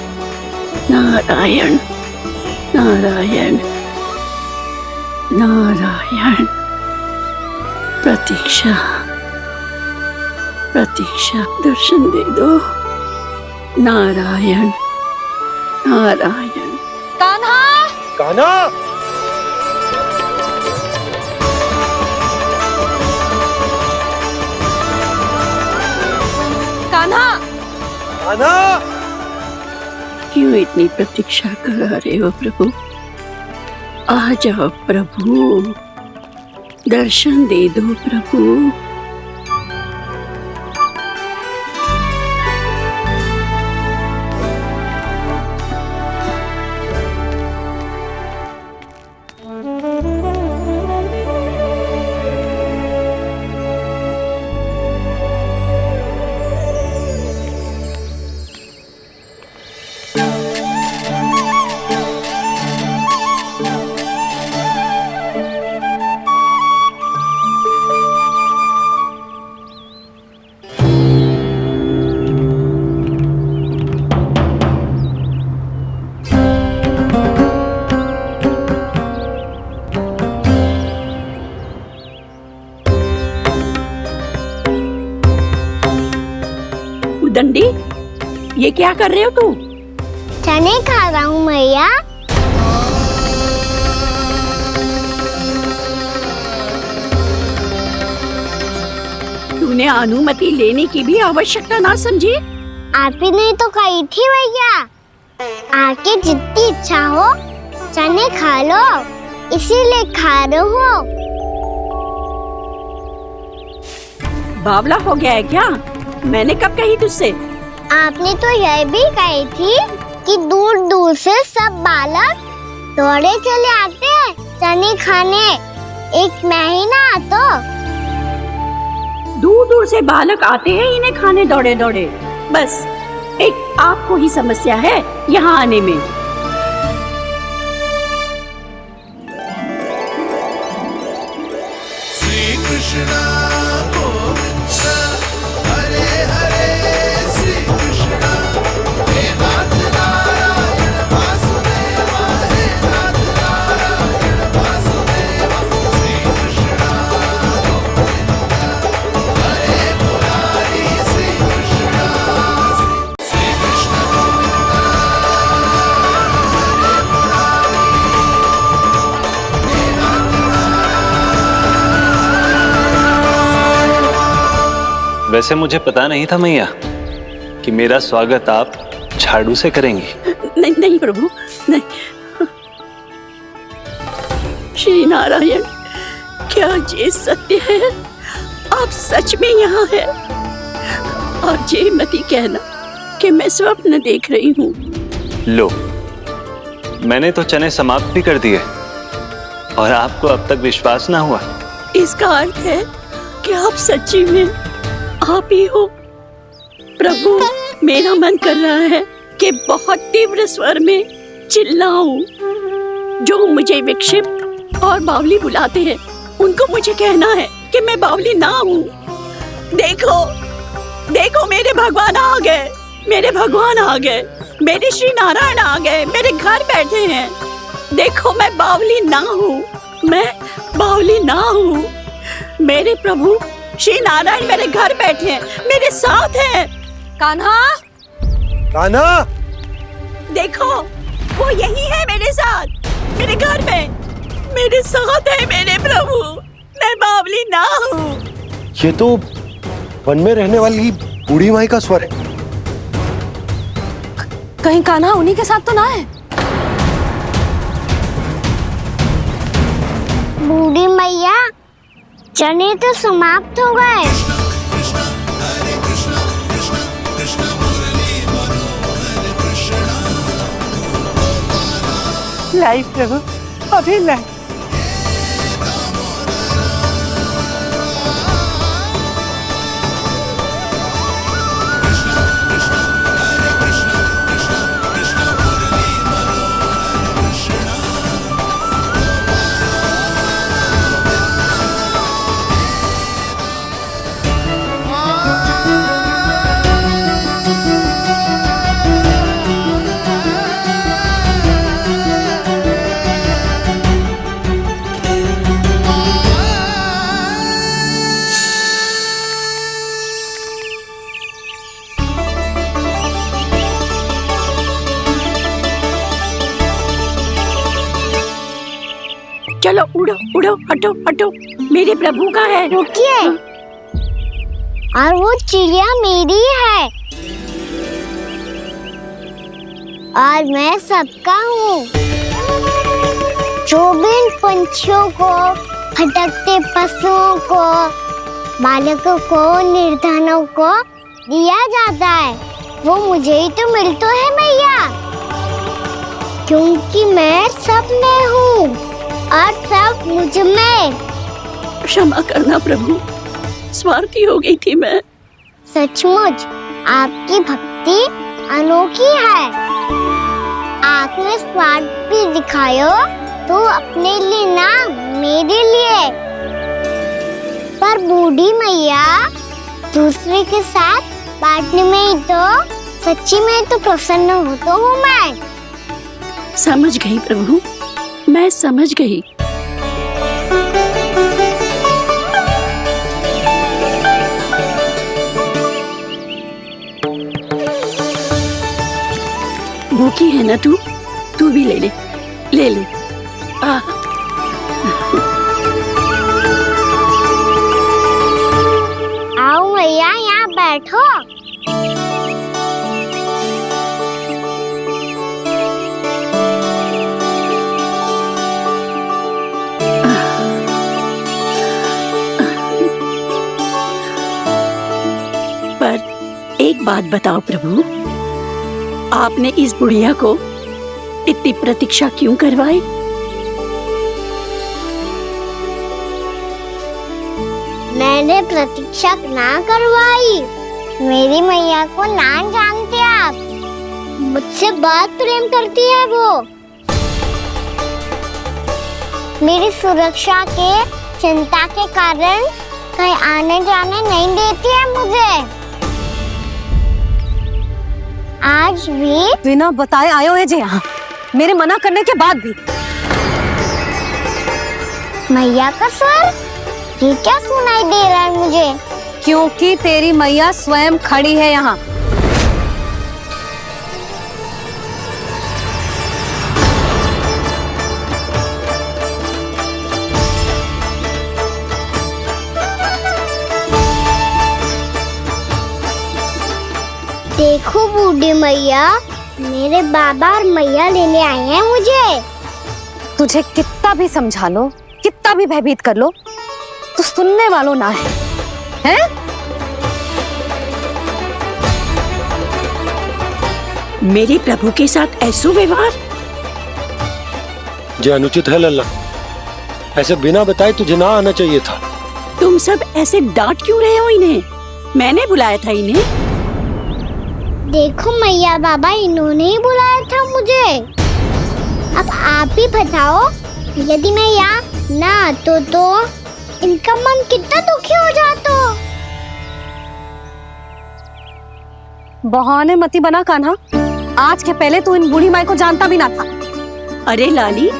Speaker 9: नारायण नारायण नारायण। प्रतीक्षा प्रतीक्षा, दर्शन दे दो। नारायण नारायण।
Speaker 4: कान्हा!
Speaker 5: कान्हा!
Speaker 4: कान्हा!
Speaker 5: कान्हा!
Speaker 9: क्यों इतनी प्रतीक्षा करा रहे हो प्रभु? आ जाओ प्रभु, दर्शन दे दो प्रभु। दंडी, ये क्या कर रहे हो तू?
Speaker 3: चने खा रहा हूँ मैया।
Speaker 9: तूने अनुमति लेने की भी आवश्यकता ना समझी?
Speaker 3: आप ही ने तो कही थी मैया, आके जितनी इच्छा हो चने खा लो, इसीलिए खा रहे हो।
Speaker 9: बावला हो गया है क्या? मैंने कब कही तुझसे?
Speaker 3: आपने तो यह भी कही थी कि दूर दूर से सब बालक दौड़े चले आते हैं चने खाने, एक महीना तो।
Speaker 9: दूर दूर से बालक आते हैं इन्हें खाने दौड़े दौड़े। बस एक आपको ही समस्या है यहाँ आने में।
Speaker 12: श्री कृष्णा हरे हरे, श्री कृष्णा हे नाथ नारायण वासुदेवा, हे नाथ नारायण वासुदेवा। श्री कृष्णा हरे मुरारी, श्री कृष्णा श्री कृष्ण गोविंदा हरे मुरारी, हे नाथ
Speaker 8: वैसे मुझे पता नहीं था मैया कि मेरा स्वागत आप झाड़ू से करेंगी।
Speaker 9: नहीं नहीं प्रभु, नहीं। श्री नारायण, क्या ये सत्य है? आप सच में यहाँ हैं? और ये मत ही कहना कि मैं स्वप्न देख रही हूँ।
Speaker 8: लो, मैंने तो चने समाप्त भी कर दिए और आपको अब तक विश्वास ना हुआ।
Speaker 9: इसका अर्थ है कि आप सच्ची में आप ही हो। प्रभु, मेरा मन कर रहा है कि बहुत तीव्र स्वर में चिल्लाऊं। जो मुझे विक्षिप्त और बावली बुलाते हैं उनको मुझे कहना है कि मैं बावली ना हूँ। देखो देखो, मेरे भगवान आ गए, मेरे भगवान आ गए, मेरे श्री नारायण आ गए, मेरे घर बैठे हैं। देखो मैं बावली ना हूँ, मैं बावली ना हूँ। मेरे प्रभु श्री नारायण मेरे घर बैठे हैं, मेरे साथ हैं।
Speaker 4: कान्हा,
Speaker 5: कान्हा,
Speaker 9: देखो वो यही है मेरे साथ, मेरे घर में मेरे साथ है मेरे प्रभु। मैं बावली ना हूँ।
Speaker 5: ये तो वन में रहने वाली बूढ़ी माई का स्वर है।
Speaker 4: कहीं कान्हा उन्हीं के साथ तो ना है?
Speaker 3: बूढ़ी मैया, चने तो समाप्त हो गए।
Speaker 11: लाई प्रभु, अभी लाई।
Speaker 9: चलो उड़ो उड़ो, हटो हटो, मेरे प्रभु का है।
Speaker 3: रुकिए, और वो चिड़िया मेरी है और मैं सबका हूँ। जो भी इन पंछियों को, भटकते पशुओं को, बालकों को, निर्धनों को दिया जाता है, वो मुझे ही तो मिलता है मैया, क्योंकि मैं सब में हूँ और सब मुझ में।
Speaker 9: क्षमा करना प्रभु, स्वार्थी हो गई थी मैं।
Speaker 3: सचमुच आपकी भक्ति अनोखी है। आपने स्वार्थ भी दिखायो तो अपने लिए ना, मेरे लिए। पर बूढ़ी मैया, दूसरे के साथ बांटने में ही तो सच्ची में तो प्रसन्न होता हूँ मैं।
Speaker 9: समझ गई प्रभु, मैं समझ गई। भूखी है ना तू भी ले ले, ले ले।
Speaker 3: आओ मैया, यहाँ बैठो।
Speaker 9: पर एक बात बताओ प्रभु, आपने इस बुढ़िया को इतनी प्रतीक्षा क्यों करवाई?
Speaker 3: मैंने प्रतीक्षा ना करवाई। मेरी मैया को ना जानते आप, मुझसे बहुत प्रेम करती है वो। मेरी सुरक्षा के चिंता के कारण कहीं आने जाने नहीं देती है मुझे। आज भी
Speaker 4: बिना बताए आयो है जे यहाँ, मेरे मना करने के बाद भी।
Speaker 3: मैया का स्वर, ये क्या सुनाई दे रहा है मुझे?
Speaker 4: क्योंकि तेरी मैया स्वयं खड़ी है यहाँ।
Speaker 3: देखो बूढ़ी मैया, मेरे बाबा और मैया लेने आए हैं मुझे।
Speaker 4: तुझे कितना भी समझा लो, कितना भी भयभीत कर लो, तो सुनने वालों ना है, हैं?
Speaker 9: मेरे प्रभु के साथ ऐसा व्यवहार
Speaker 5: ये अनुचित है लल्ला। ऐसे बिना बताए तुझे ना आना चाहिए था।
Speaker 9: तुम सब ऐसे डांट क्यों रहे हो इन्हें? मैंने बुलाया था इन्हें।
Speaker 3: देखो मैया बाबा, इन्होंने ही बुलाया था मुझे। अब आप ही बताओ, यदि मैं यहाँ ना आतो तो इनका मन कितना दुखी हो जाता।
Speaker 4: बहाने मती बना कान्हा, आज के पहले तू इन बूढ़ी माई को जानता भी ना था।
Speaker 9: अरे लाली,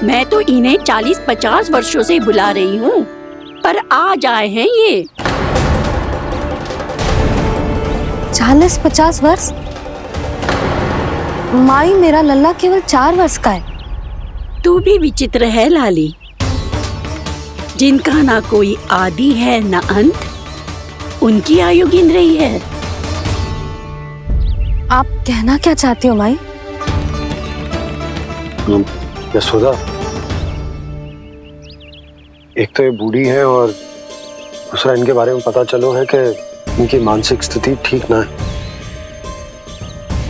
Speaker 9: मैं तो इन्हें 40-50 वर्षों से बुला रही हूँ, पर आज आए हैं ये।
Speaker 4: 40-50 वर्ष? माई, मेरा लल्ला केवल 4 वर्ष का है।
Speaker 9: तू भी विचित्र है लाली, जिनका ना कोई आदि है ना अंत, उनकी आयु गिन रही है।
Speaker 4: आप कहना क्या चाहती हो माई?
Speaker 5: यशोदा, एक तो ये बूढ़ी है और दूसरा इनके बारे में पता चलो है कि इनकी मानसिक स्थिति ठीक ना है।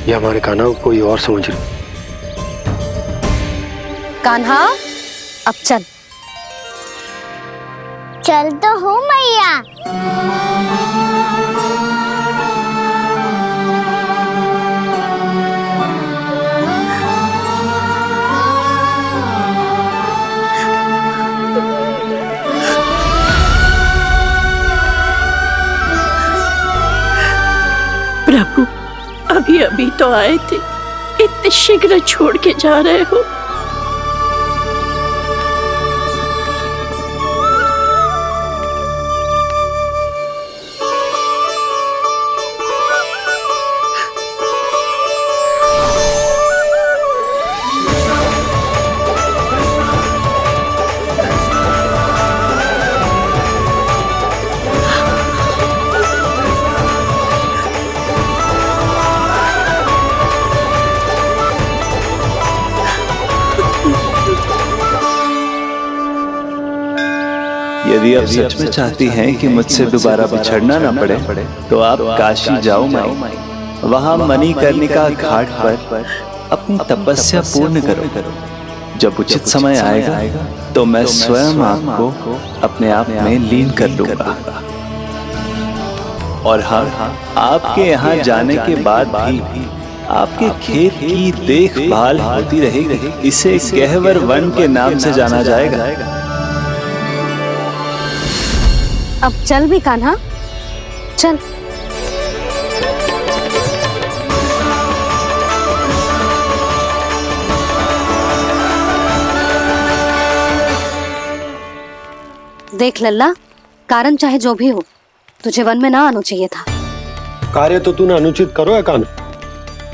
Speaker 5: ये हमारे कान्हा को कोई और समझ रही।
Speaker 4: कान्हा, अब चल।
Speaker 3: चल तो हूँ मैया।
Speaker 9: प्रभु, अभी अभी तो आए थे, इतने शीघ्र छोड़ के जा रहे हो।
Speaker 8: यदि आप सच में चाहती हैं कि मुझसे दोबारा बिछड़ना ना पड़े तो आप काशी जाओ माई। वहां मणिकर्णिका घाट पर अपनी तपस्या पूर्ण करो। जब उचित समय आएगा तो मैं स्वयं आपको अपने आप में लीन कर लूंगा। और हाँ, आपके यहाँ जाने के बाद भी आपके खेत की देखभाल होती रहेगी। इसे गहवर वन के नाम से जाना जाएगा।
Speaker 4: अब चल भी कान्हा, चल। देख लल्ला, कारण चाहे जो भी हो, तुझे वन में ना आना चाहिए था।
Speaker 5: कार्य तो तूने अनुचित करो है कान्हा,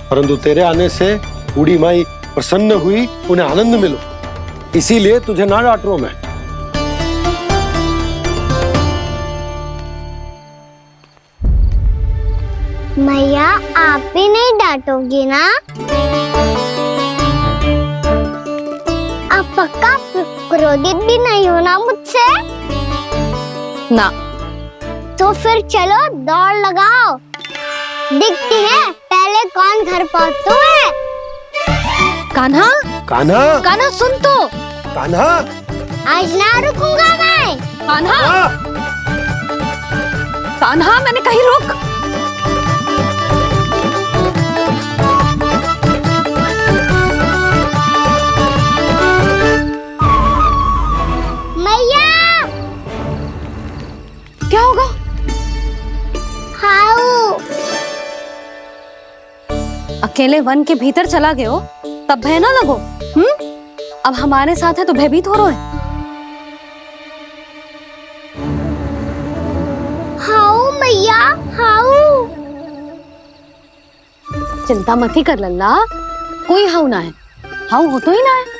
Speaker 5: परंतु तेरे आने से बूढ़ी माई प्रसन्न हुई, उन्हें आनंद मिलो, इसीलिए तुझे ना डांट रहा हूं मैं।
Speaker 3: मैया, आप भी नहीं डांटोगी ना? आप पक्का क्रोधित भी नहीं हो ना मुझसे?
Speaker 4: ना।
Speaker 3: तो फिर चलो दौड़ लगाओ, दिखती है पहले कौन घर पहुंचता है।
Speaker 4: कान्हा,
Speaker 5: कान्हा,
Speaker 4: कान्हा सुन तो।
Speaker 5: कान्हा,
Speaker 3: आज ना रुकूंगा मैं।
Speaker 4: कान्हा, कान्हा, मैंने कही रुक। क्या होगा?
Speaker 3: हाउ
Speaker 4: अकेले वन के भीतर चला गए हो, तब भय ना लगो। अब हमारे साथ है तो भयभीत हो रहे हैं।
Speaker 3: हाउ मैया, हाउ।
Speaker 4: चिंता मत ही कर लल्ला, कोई हाउ ना है। हाउ हो तो ही ना है।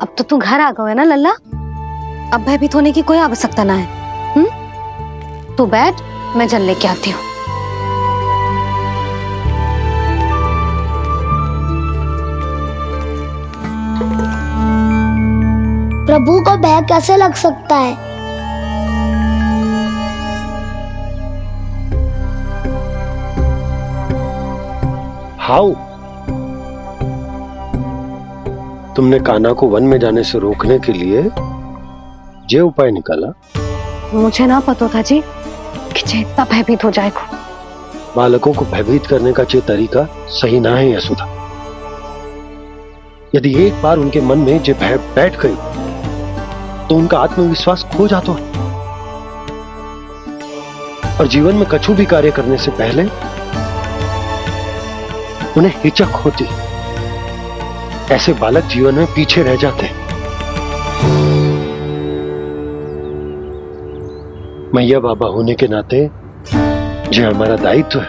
Speaker 4: अब तो तू घर आ गया है ना लल्ला, अब भयभीत होने की कोई आवश्यकता ना है। तू बैठ, मैं जल लेके आती हूँ।
Speaker 1: प्रभु को भय कैसे लग सकता है?
Speaker 5: हाउ? तुमने कान्हा को वन में जाने से रोकने के लिए ये उपाय निकाला?
Speaker 4: मुझे ना पता था जी कि जे इतना भयभीत हो जाएगा।
Speaker 5: बालकों को भयभीत करने का ये तरीका सही ना है यशोदा। यदि एक बार उनके मन में ये भय बैठ गई तो उनका आत्मविश्वास खो जाता है और जीवन में कछु भी कार्य करने से पहले उन्हें हिचक होती। ऐसे बालक जीवन में पीछे रह जाते हैं। मैया बाबा होने के नाते ये हमारा दायित्व है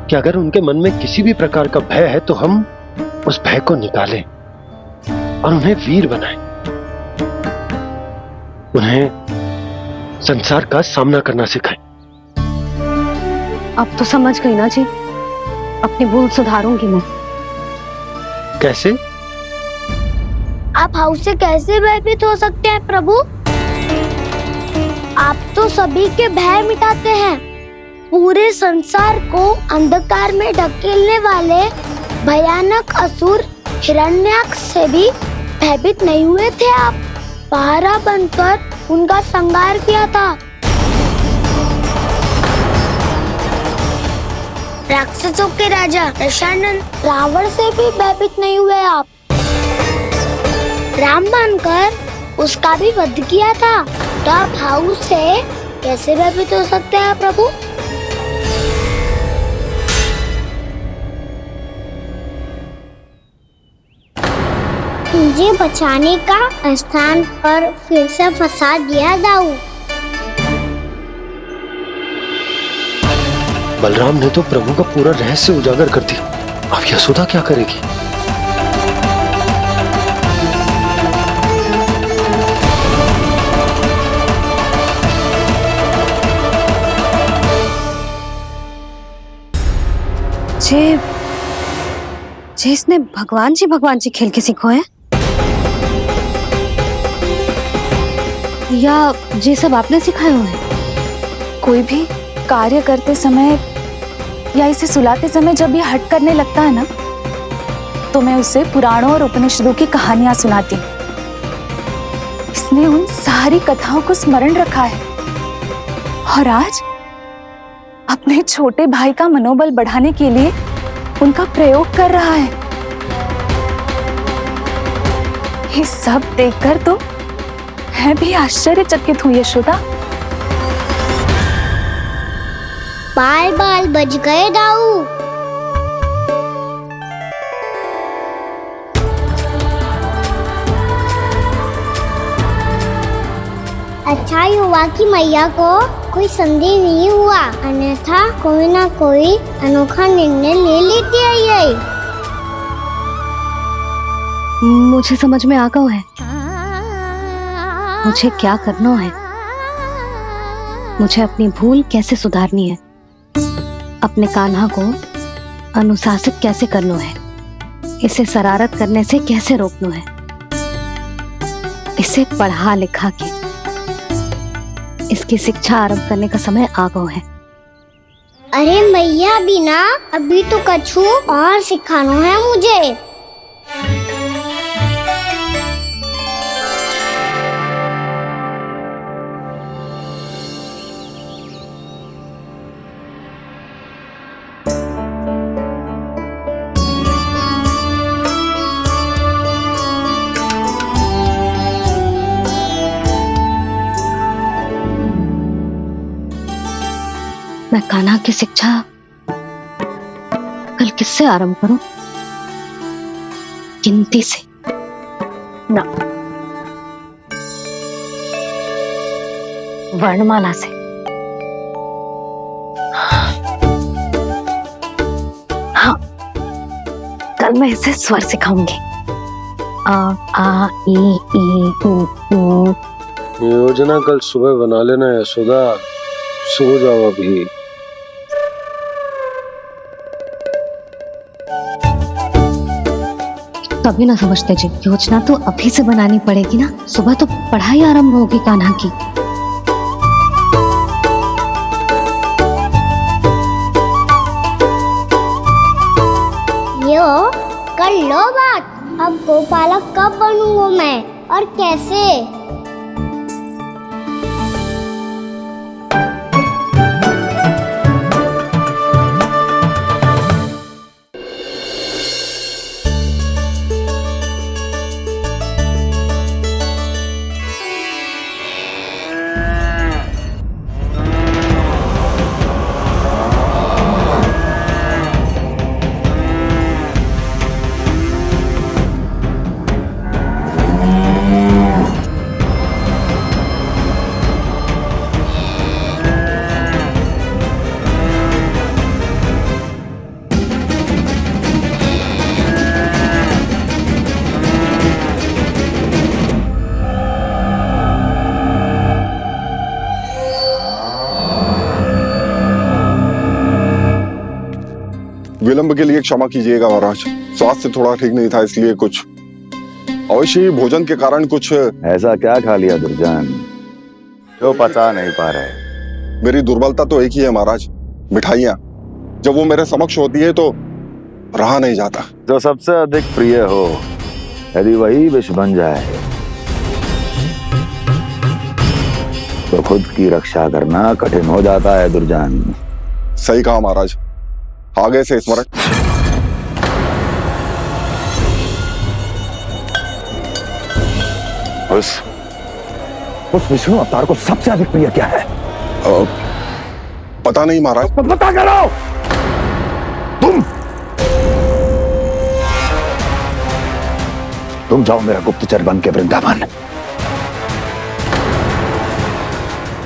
Speaker 5: कि अगर उनके मन में किसी भी प्रकार का भय है तो हम उस भय को निकालें और उन्हें वीर बनाएं। उन्हें संसार का सामना करना सिखाएं।
Speaker 4: अब तो समझ गई ना जी, अपनी भूल सुधारूंगी मैं।
Speaker 5: कैसे?
Speaker 1: आप हाउ से कैसे भयभीत हो सकते हैं प्रभु? आप तो सभी के भय मिटाते हैं। पूरे संसार को अंधकार में ढकेलने वाले भयानक असुर हिरण्याक्ष से भी भयभीत नहीं हुए थे आप। पहरा बनकर उनका संहार किया था। राक्षसों के राजा दशानन रावण से भी भयभीत नहीं हुए आप। राम बनकर उसका भी वध किया था। तो आप हाउ से कैसे भयभीत हो सकते हैं प्रभु?
Speaker 3: मुझे बचाने का स्थान पर फिर से फंसा दिया दाऊ।
Speaker 5: बलराम ने तो प्रभु का पूरा रहस्य उजागर कर दिया। अब यशोदा क्या करेगी?
Speaker 4: जे इसने भगवान जी खेल के सीखो है या ये सब आपने सिखाए हुए हैं?
Speaker 2: कोई भी कार्य करते समय या इसे सुलाते समय जब ये हट करने लगता है ना, तो मैं उसे पुराणों और उपनिषदों की कहानियां सुनाती हूँ। इसने उन सारी कथाओं को स्मरण रखा है और आज अपने छोटे भाई का मनोबल बढ़ाने के लिए उनका प्रयोग कर रहा है। ये सब देखकर तो मैं भी आश्चर्यचकित हुई यशोदा।
Speaker 3: बाल बाल बज गए दाऊ। अच्छा ही हुआ कि मैया को कोई संदेह नहीं हुआ, अन्यथा कोई ना कोई अनोखा निर्णय ले लेती है ये।
Speaker 4: मुझे समझ में आ गया है मुझे क्या करना है। मुझे अपनी भूल कैसे सुधारनी है, अपने कान्हा को अनुशासित कैसे करना है, इसे शरारत करने से कैसे रोकना है, इसे पढ़ा लिखा के इसकी शिक्षा आरंभ करने का समय आ गया है।
Speaker 3: अरे मैया बिना अभी तो कछु और सिखाना है मुझे।
Speaker 4: मैं कान्हा की शिक्षा कल किससे आरंभ करूं? गिनती से ना, वर्णमाला से। हाँ, कल मैं इसे स्वर सिखाऊंगी। आ आ ई ऊ ऊ।
Speaker 5: योजना कल सुबह बना लेना यशोदा, सो जाओ अभी।
Speaker 4: कभी ना समझते जी, योजना तो अभी से बनानी पड़ेगी ना। सुबह तो पढ़ाई आरंभ होगी कान्हा की।
Speaker 3: कर लो बात। अब गोपालक कब बनूंगा मैं और कैसे?
Speaker 13: विलंब के लिए क्षमा कीजिएगा महाराज, स्वास्थ्य थोड़ा ठीक नहीं था इसलिए कुछ अवश्य ही भोजन के कारण कुछ।
Speaker 7: ऐसा क्या खा लिया दुर्जन जो पता नहीं पा रहे?
Speaker 13: मेरी दुर्बलता तो एक ही है महाराज, मिठाइयाँ। जब वो मेरे समक्ष होती है तो रहा नहीं जाता।
Speaker 7: जो सबसे अधिक प्रिय हो यदि वही विष बन जाए तो खुद की रक्षा करना कठिन हो जाता है दुर्जन।
Speaker 13: सही कहा महाराज, आगे से स्मरण।
Speaker 7: उस विष्णु अवतार को सबसे अधिक प्रिय क्या है?
Speaker 13: पता नहीं महाराज।
Speaker 7: पता करो। तुम जाओ मेरा गुप्तचर बन के वृंदावन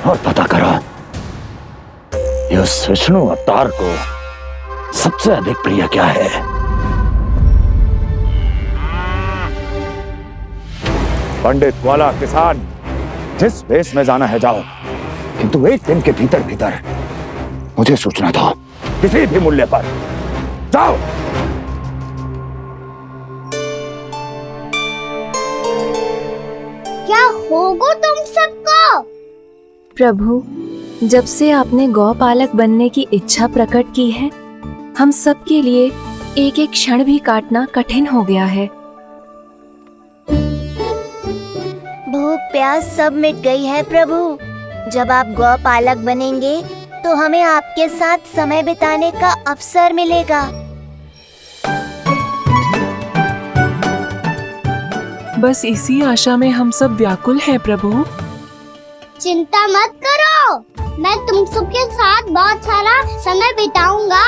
Speaker 7: और पता करो इस विष्णु अवतार को सबसे अधिक प्रिय क्या है। पंडित वाला किसान जिस वेश में जाना है जाओ, किंतु एक दिन के भीतर भीतर मुझे सूचना दो, किसी भी मूल्य पर। जाओ।
Speaker 3: क्या होगा तुम सबको?
Speaker 2: प्रभु, जब से आपने गौपालक बनने की इच्छा प्रकट की है, हम सब के लिए एक एक क्षण भी काटना कठिन हो गया है।
Speaker 3: भूख प्यास सब मिट गई है प्रभु। जब आप गौपालक बनेंगे तो हमें आपके साथ समय बिताने का अवसर मिलेगा।
Speaker 14: बस इसी आशा में हम सब व्याकुल हैं प्रभु।
Speaker 3: चिंता मत करो, मैं तुम सबके साथ बहुत सारा समय बिताऊंगा।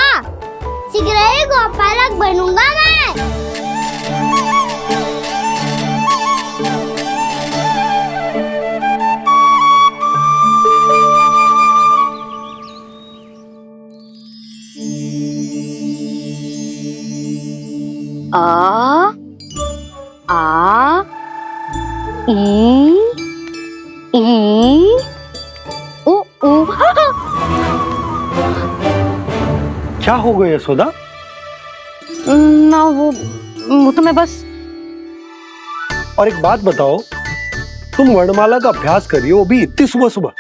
Speaker 3: शीघ्र ही गोपालक बनूंगा मैं।
Speaker 4: आ आ ई उ उ।
Speaker 5: क्या हो गया यशोदा?
Speaker 4: ना वो तो मैं बस।
Speaker 5: और एक बात बताओ, तुम वर्णमाला का अभ्यास कर रही हो, वो भी इतनी सुबह सुबह,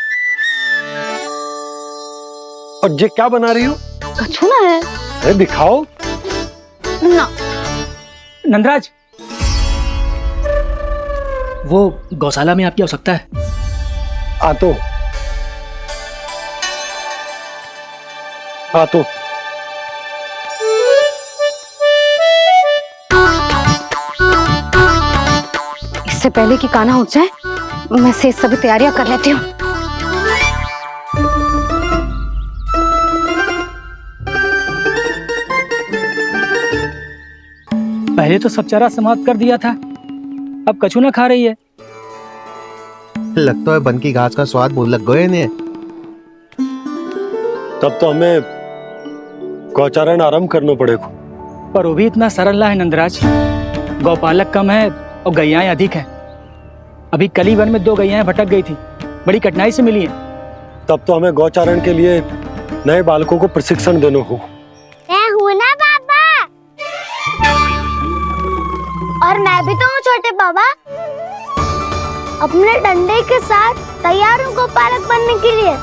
Speaker 5: और ये क्या बना रही हो?
Speaker 4: कछुआ है।
Speaker 5: अरे दिखाओ
Speaker 4: ना।
Speaker 10: नंदराज, वो गौशाला में आपकी आवश्यकता है।
Speaker 5: आ तो
Speaker 4: इससे पहले कि कान्हा उठ जाए, मैं से सभी तैयारियां कर लेती हूँ।
Speaker 10: पहले तो सब चारा समाप्त कर दिया था, अब कछुआ खा रही है।
Speaker 15: लगता है बन की घास का स्वाद बहुत लग गए ने।
Speaker 5: तब तो हमें गौचारण आरंभ करना पड़ेगा।
Speaker 10: पर वो भी इतना सरल है नंदराज। गौपालक कम है और गैयाएं अधिक हैं। अभी कली वन में 2 गैयाएं भटक गई थी, बड़ी कठिनाई से मिली हैं।
Speaker 5: तब तो हमें गौचारण के लिए नए बालकों को प्रशिक्षण देना होगा।
Speaker 3: मैं हूँ ना बाबा।
Speaker 1: और मैं भी तो हूँ छोटे बाबा। अपने डंडे के साथ तैयार हूँ गोपालक बनने के लिए।